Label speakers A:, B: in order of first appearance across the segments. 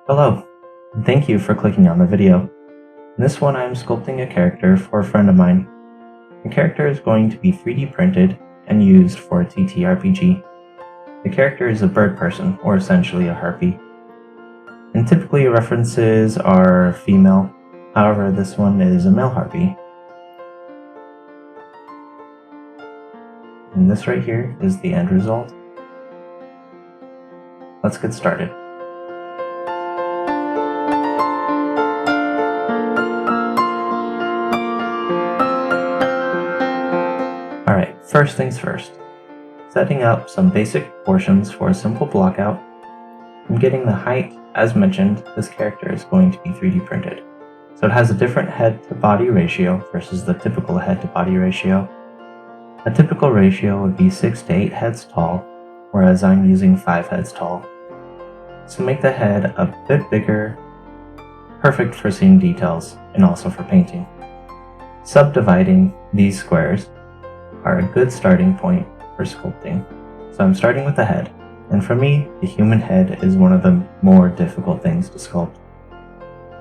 A: Hello, and thank you for clicking on the video. In this one I'm sculpting a character for a friend of mine. The character is going to be 3D printed and used for a ttrpg. The character is a bird person, or essentially a harpy. And typically references are female, however this one is a male harpy. And this right here is the end result. Let's get started. Alright, first things first. Setting up some basic proportions for a simple blockout. I'm getting the height. As mentioned, this character is going to be 3D printed. So it has a different head to body ratio versus the typical head to body ratio. A typical ratio would be 6 to 8 heads tall, whereas I'm using 5 heads tall. So make the head a bit bigger, perfect for seeing details and also for painting. Subdividing these squares are a good starting point for sculpting. So I'm starting with the head, and for me, the human head is one of the more difficult things to sculpt.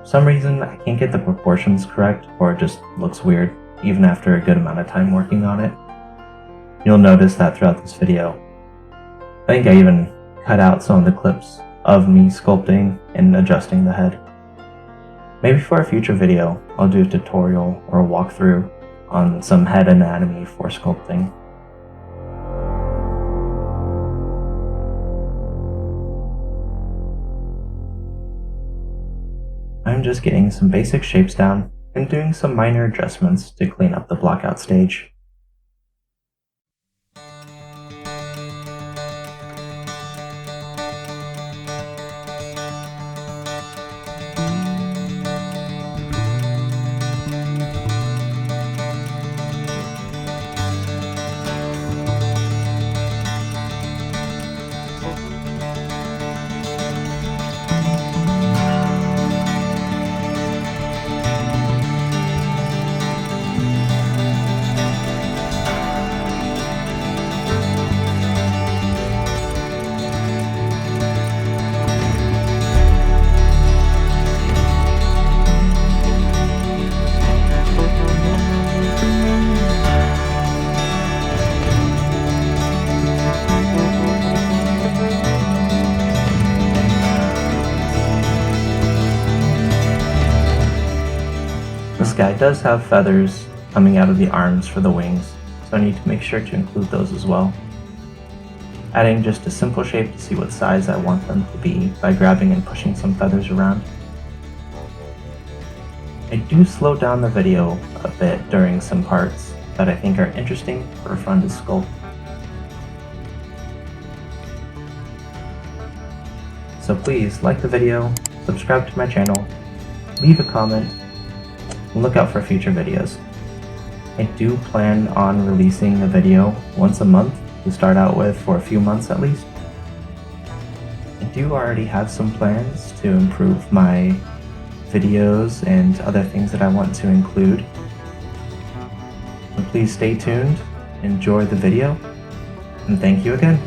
A: For some reason, I can't get the proportions correct, or it just looks weird, even after a good amount of time working on it. You'll notice that throughout this video. I think I even cut out some of the clips of me sculpting and adjusting the head. Maybe for a future video, I'll do a tutorial or a walkthrough on some head anatomy for sculpting. I'm just getting some basic shapes down and doing some minor adjustments to clean up the blockout stage. This guy does have feathers coming out of the arms for the wings, so I need to make sure to include those as well. Adding just a simple shape to see what size I want them to be by grabbing and pushing some feathers around. I do slow down the video a bit during some parts that I think are interesting or fun to sculpt. So please like the video, subscribe to my channel, leave a comment, and look out for future videos. I do plan on releasing a video once a month to start out with for a few months at least. I do already have some plans to improve my videos and other things that I want to include. So please stay tuned, enjoy the video, and thank you again.